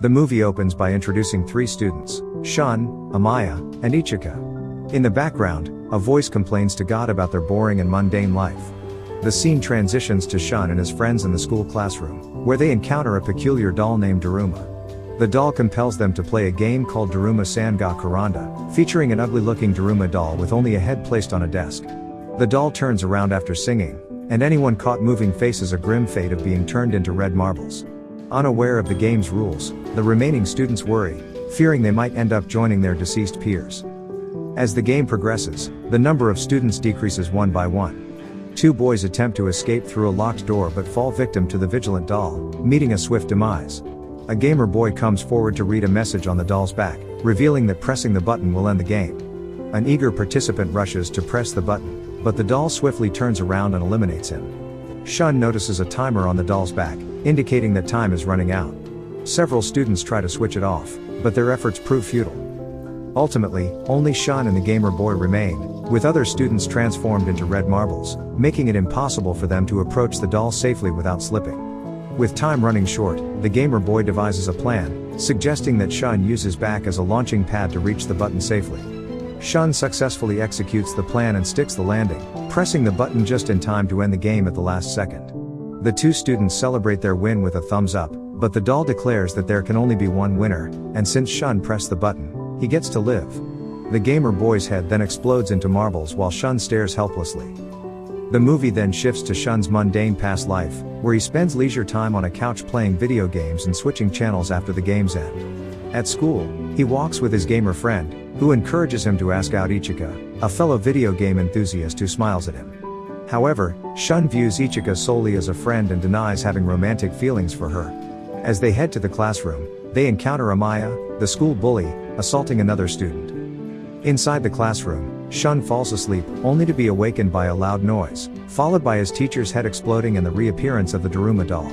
The movie opens by introducing three students, Shun, Amaya, and Ichika. In the background, a voice complains to God about their boring and mundane life. The scene transitions to Shun and his friends in the school classroom, where they encounter a peculiar doll named Daruma. The doll compels them to play a game called Daruma Sanga Karanda, featuring an ugly-looking Daruma doll with only a head placed on a desk. The doll turns around after singing, and anyone caught moving faces a grim fate of being turned into red marbles. Unaware of the game's rules, the remaining students worry, fearing they might end up joining their deceased peers. As the game progresses, the number of students decreases one by one. Two boys attempt to escape through a locked door but fall victim to the vigilant doll, meeting a swift demise. A gamer boy comes forward to read a message on the doll's back, revealing that pressing the button will end the game. An eager participant rushes to press the button, but the doll swiftly turns around and eliminates him. Shun notices a timer on the doll's back, indicating that time is running out. Several students try to switch it off, but their efforts prove futile. Ultimately, only Shun and the gamer boy remain, with other students transformed into red marbles, making it impossible for them to approach the doll safely without slipping. With time running short, the gamer boy devises a plan, suggesting that Shun use his back as a launching pad to reach the button safely. Shun successfully executes the plan and sticks the landing, pressing the button just in time to end the game at the last second. The two students celebrate their win with a thumbs up, but the doll declares that there can only be one winner, and since Shun pressed the button, he gets to live. The gamer boy's head then explodes into marbles while Shun stares helplessly. The movie then shifts to Shun's mundane past life, where he spends leisure time on a couch playing video games and switching channels after the game's end. At school, he walks with his gamer friend, who encourages him to ask out Ichika, a fellow video game enthusiast who smiles at him. However, Shun views Ichika solely as a friend and denies having romantic feelings for her. As they head to the classroom, they encounter Amaya, the school bully, assaulting another student. Inside the classroom, Shun falls asleep, only to be awakened by a loud noise, followed by his teacher's head exploding and the reappearance of the Daruma doll.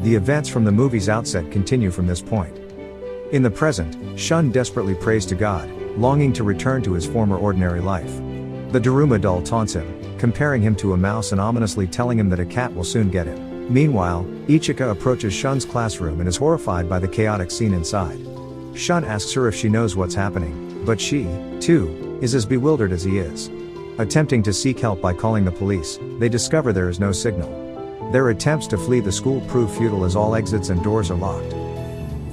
The events from the movie's outset continue from this point. In the present, Shun desperately prays to God, longing to return to his former ordinary life. The Daruma doll taunts him, comparing him to a mouse and ominously telling him that a cat will soon get him. Meanwhile, Ichika approaches Shun's classroom and is horrified by the chaotic scene inside. Shun asks her if she knows what's happening, but she, too, is as bewildered as he is. Attempting to seek help by calling the police, they discover there is no signal. Their attempts to flee the school prove futile as all exits and doors are locked.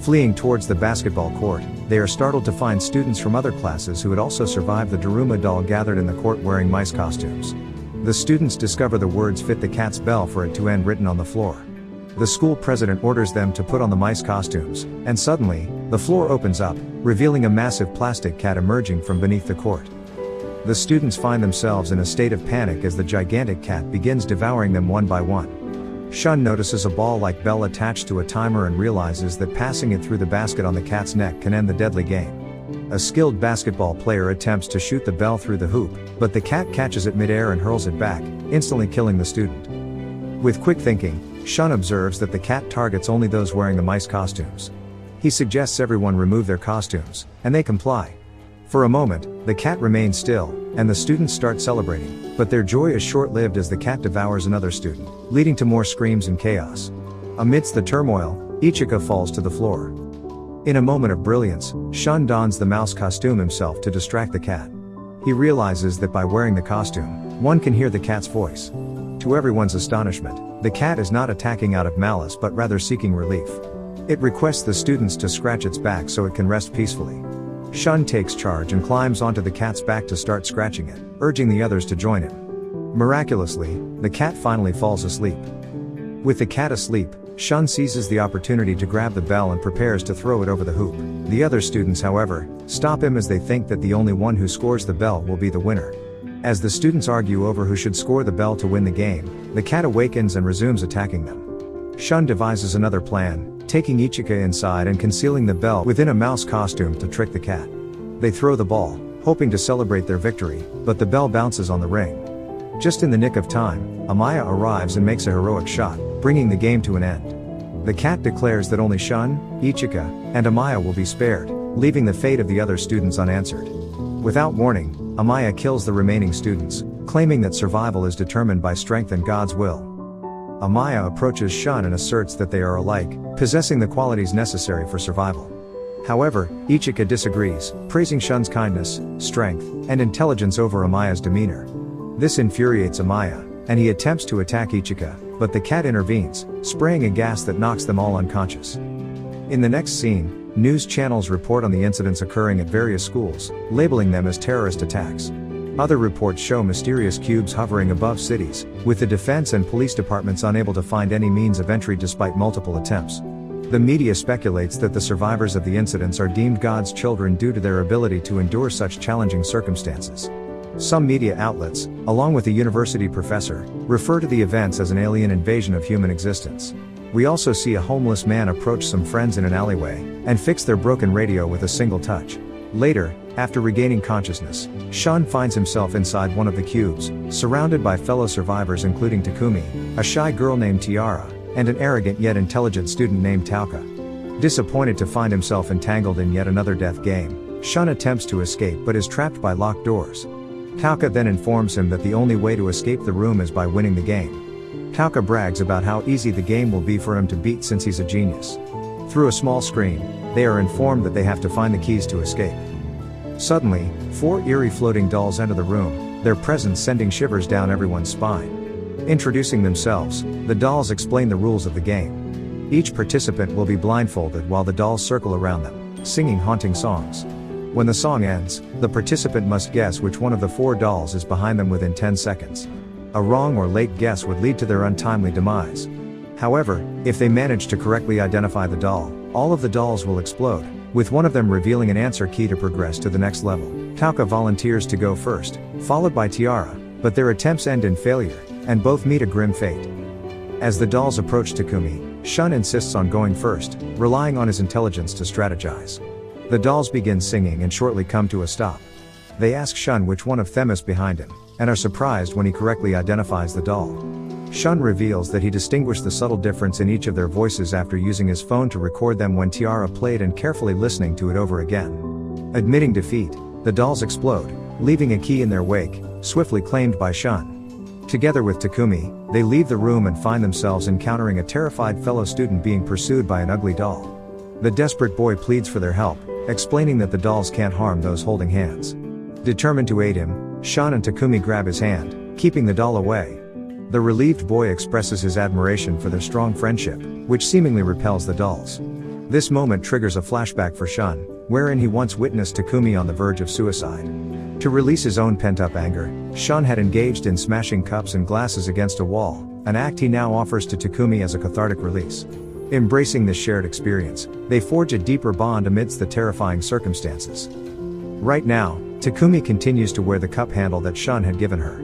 Fleeing towards the basketball court, they are startled to find students from other classes who had also survived the Daruma doll gathered in the court wearing mice costumes. The students discover the words "fit the cat's bell for it to end" written on the floor. The school president orders them to put on the mice costumes, and suddenly, the floor opens up, revealing a massive plastic cat emerging from beneath the court. The students find themselves in a state of panic as the gigantic cat begins devouring them one by one. Shun notices a ball-like bell attached to a timer and realizes that passing it through the basket on the cat's neck can end the deadly game. A skilled basketball player attempts to shoot the bell through the hoop, but the cat catches it mid-air and hurls it back, instantly killing the student. With quick thinking, Shun observes that the cat targets only those wearing the mice costumes. He suggests everyone remove their costumes, and they comply. For a moment, the cat remains still, and the students start celebrating, but their joy is short-lived as the cat devours another student, leading to more screams and chaos. Amidst the turmoil, Ichika falls to the floor. In a moment of brilliance, Shun dons the mouse costume himself to distract the cat. He realizes that by wearing the costume, one can hear the cat's voice. To everyone's astonishment, the cat is not attacking out of malice but rather seeking relief. It requests the students to scratch its back so it can rest peacefully. Shun takes charge and climbs onto the cat's back to start scratching it, urging the others to join him. Miraculously, the cat finally falls asleep. With the cat asleep, Shun seizes the opportunity to grab the bell and prepares to throw it over the hoop. The other students, however, stop him as they think that the only one who scores the bell will be the winner. As the students argue over who should score the bell to win the game, the cat awakens and resumes attacking them. Shun devises another plan, taking Ichika inside and concealing the bell within a mouse costume to trick the cat. They throw the ball, hoping to celebrate their victory, but the bell bounces on the ring. Just in the nick of time, Amaya arrives and makes a heroic shot, bringing the game to an end. The cat declares that only Shun, Ichika, and Amaya will be spared, leaving the fate of the other students unanswered. Without warning, Amaya kills the remaining students, claiming that survival is determined by strength and God's will. Amaya approaches Shun and asserts that they are alike, possessing the qualities necessary for survival. However, Ichika disagrees, praising Shun's kindness, strength, and intelligence over Amaya's demeanor. This infuriates Amaya, and he attempts to attack Ichika, but the cat intervenes, spraying a gas that knocks them all unconscious. In the next scene, news channels report on the incidents occurring at various schools, labeling them as terrorist attacks. Other reports show mysterious cubes hovering above cities, with the defense and police departments unable to find any means of entry despite multiple attempts. The media speculates that the survivors of the incidents are deemed God's children due to their ability to endure such challenging circumstances. Some media outlets, along with a university professor, refer to the events as an alien invasion of human existence. We also see a homeless man approach some friends in an alleyway, and fix their broken radio with a single touch. Later, after regaining consciousness, Shun finds himself inside one of the cubes, surrounded by fellow survivors including Takumi, a shy girl named Tiara, and an arrogant yet intelligent student named Tauka. Disappointed to find himself entangled in yet another death game, Shun attempts to escape but is trapped by locked doors. Tauka then informs him that the only way to escape the room is by winning the game. Tauka brags about how easy the game will be for him to beat since he's a genius. Through a small screen, they are informed that they have to find the keys to escape. Suddenly, 4 eerie floating dolls enter the room, their presence sending shivers down everyone's spine. Introducing themselves, the dolls explain the rules of the game. Each participant will be blindfolded while the dolls circle around them, singing haunting songs. When the song ends, the participant must guess which one of the 4 dolls is behind them within 10 seconds. A wrong or late guess would lead to their untimely demise. However, if they manage to correctly identify the doll, all of the dolls will explode, with one of them revealing an answer key to progress to the next level. Tauka volunteers to go first, followed by Tiara, but their attempts end in failure, and both meet a grim fate. As the dolls approach Takumi, Shun insists on going first, relying on his intelligence to strategize. The dolls begin singing and shortly come to a stop. They ask Shun which one of them is behind him, and are surprised when he correctly identifies the doll. Shun reveals that he distinguished the subtle difference in each of their voices after using his phone to record them when Tiara played and carefully listening to it over again. Admitting defeat, the dolls explode, leaving a key in their wake, swiftly claimed by Shun. Together with Takumi, they leave the room and find themselves encountering a terrified fellow student being pursued by an ugly doll. The desperate boy pleads for their help, explaining that the dolls can't harm those holding hands. Determined to aid him, Shun and Takumi grab his hand, keeping the doll away. The relieved boy expresses his admiration for their strong friendship, which seemingly repels the dolls. This moment triggers a flashback for Shun, wherein he once witnessed Takumi on the verge of suicide. To release his own pent-up anger, Shun had engaged in smashing cups and glasses against a wall, an act he now offers to Takumi as a cathartic release. Embracing this shared experience, they forge a deeper bond amidst the terrifying circumstances. Right now, Takumi continues to wear the cup handle that Shun had given her.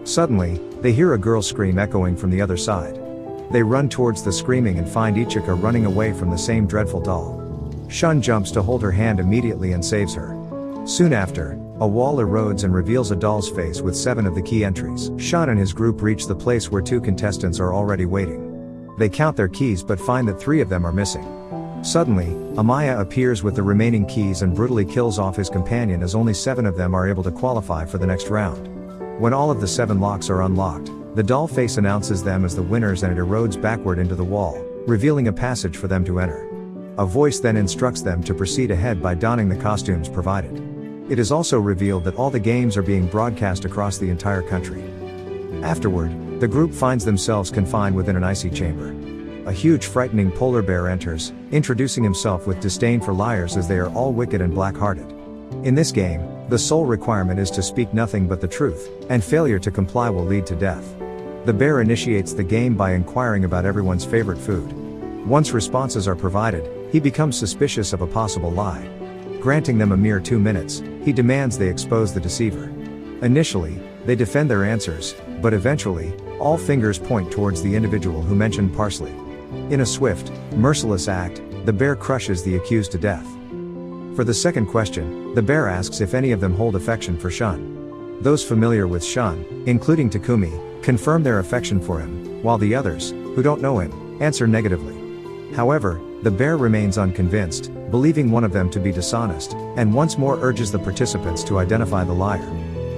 Suddenly, they hear a girl scream echoing from the other side. They run towards the screaming and find Ichika running away from the same dreadful doll. Shun jumps to hold her hand immediately and saves her. Soon after, a wall erodes and reveals a doll's face with 7 of the key entries. Shun and his group reach the place where 2 contestants are already waiting. They count their keys but find that 3 of them are missing. Suddenly, Amaya appears with the remaining keys and brutally kills off his companion as only 7 of them are able to qualify for the next round. When all of the 7 locks are unlocked, the doll face announces them as the winners and it erodes backward into the wall, revealing a passage for them to enter. A voice then instructs them to proceed ahead by donning the costumes provided. It is also revealed that all the games are being broadcast across the entire country. Afterward, the group finds themselves confined within an icy chamber. A huge frightening polar bear enters, introducing himself with disdain for liars as they are all wicked and black-hearted. In this game, the sole requirement is to speak nothing but the truth, and failure to comply will lead to death. The bear initiates the game by inquiring about everyone's favorite food. Once responses are provided, he becomes suspicious of a possible lie. Granting them a mere 2 minutes, he demands they expose the deceiver. Initially, they defend their answers, but eventually, all fingers point towards the individual who mentioned parsley. In a swift, merciless act, the bear crushes the accused to death. For the second question, the bear asks if any of them hold affection for Shun. Those familiar with Shun, including Takumi, confirm their affection for him, while the others, who don't know him, answer negatively. However, the bear remains unconvinced, believing one of them to be dishonest, and once more urges the participants to identify the liar.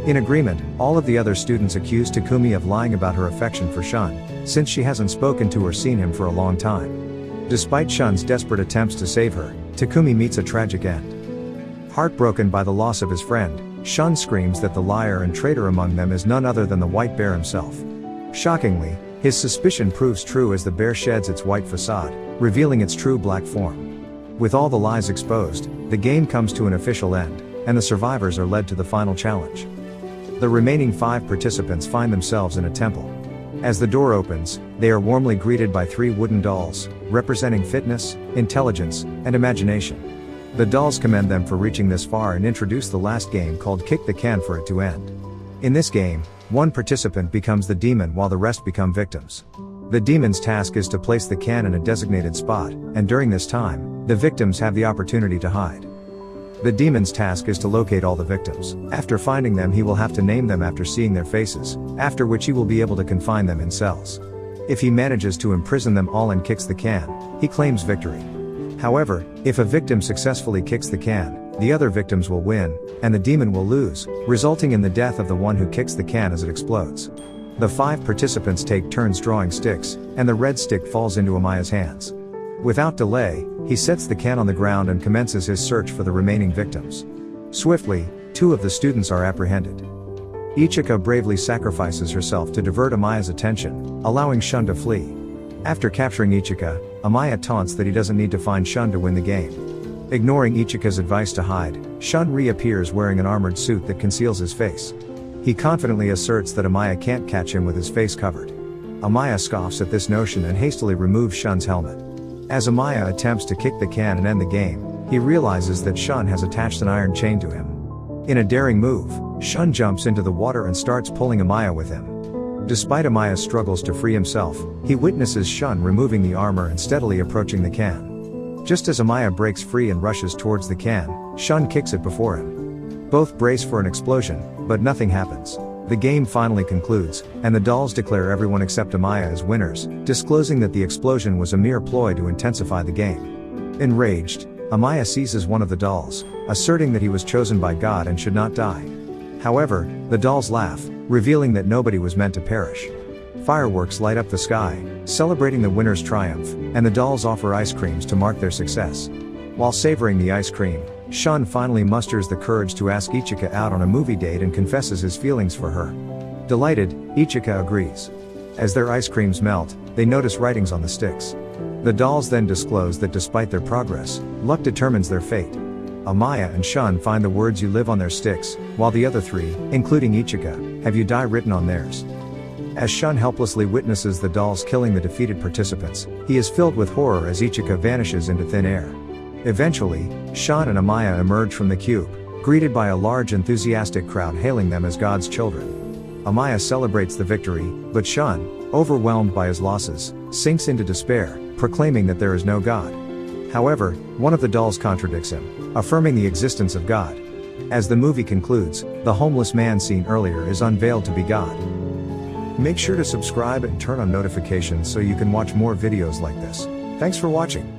In agreement, all of the other students accuse Takumi of lying about her affection for Shun, since she hasn't spoken to or seen him for a long time. Despite Shun's desperate attempts to save her, Takumi meets a tragic end. Heartbroken by the loss of his friend, Shun screams that the liar and traitor among them is none other than the white bear himself. Shockingly, his suspicion proves true as the bear sheds its white facade, revealing its true black form. With all the lies exposed, the game comes to an official end, and the survivors are led to the final challenge. The remaining 5 participants find themselves in a temple. As the door opens, they are warmly greeted by 3 wooden dolls, representing fitness, intelligence, and imagination. The dolls commend them for reaching this far and introduce the last game called Kick the Can for it to end. In this game, one participant becomes the demon while the rest become victims. The demon's task is to place the can in a designated spot, and during this time, the victims have the opportunity to hide. The demon's task is to locate all the victims. After finding them, he will have to name them after seeing their faces, after which he will be able to confine them in cells. If he manages to imprison them all and kicks the can, he claims victory. However, if a victim successfully kicks the can, the other victims will win, and the demon will lose, resulting in the death of the one who kicks the can as it explodes. The 5 participants take turns drawing sticks, and the red stick falls into Amaya's hands. Without delay, he sets the can on the ground and commences his search for the remaining victims. Swiftly, 2 of the students are apprehended. Ichika bravely sacrifices herself to divert Amaya's attention, allowing Shun to flee. After capturing Ichika, Amaya taunts that he doesn't need to find Shun to win the game. Ignoring Ichika's advice to hide, Shun reappears wearing an armored suit that conceals his face. He confidently asserts that Amaya can't catch him with his face covered. Amaya scoffs at this notion and hastily removes Shun's helmet. As Amaya attempts to kick the can and end the game, he realizes that Shun has attached an iron chain to him. In a daring move, Shun jumps into the water and starts pulling Amaya with him. Despite Amaya's struggles to free himself, he witnesses Shun removing the armor and steadily approaching the can. Just as Amaya breaks free and rushes towards the can, Shun kicks it before him. Both brace for an explosion, but nothing happens. The game finally concludes, and the dolls declare everyone except Amaya as winners, disclosing that the explosion was a mere ploy to intensify the game. Enraged, Amaya seizes one of the dolls, asserting that he was chosen by God and should not die. However, the dolls laugh, revealing that nobody was meant to perish. Fireworks light up the sky, celebrating the winner's triumph, and the dolls offer ice creams to mark their success. While savoring the ice cream, Shun finally musters the courage to ask Ichika out on a movie date and confesses his feelings for her. Delighted, Ichika agrees. As their ice creams melt, they notice writings on the sticks. The dolls then disclose that despite their progress, luck determines their fate. Amaya and Shun find the words "you live" on their sticks, while the other 3, including Ichika, have "you die" written on theirs. As Shun helplessly witnesses the dolls killing the defeated participants, he is filled with horror as Ichika vanishes into thin air. Eventually, Shun and Amaya emerge from the cube, greeted by a large enthusiastic crowd hailing them as God's children. Amaya celebrates the victory, but Shun, overwhelmed by his losses, sinks into despair, proclaiming that there is no God. However, one of the dolls contradicts him, affirming the existence of God. As the movie concludes, the homeless man seen earlier is unveiled to be God. Make sure to subscribe and turn on notifications so you can watch more videos like this. Thanks for watching.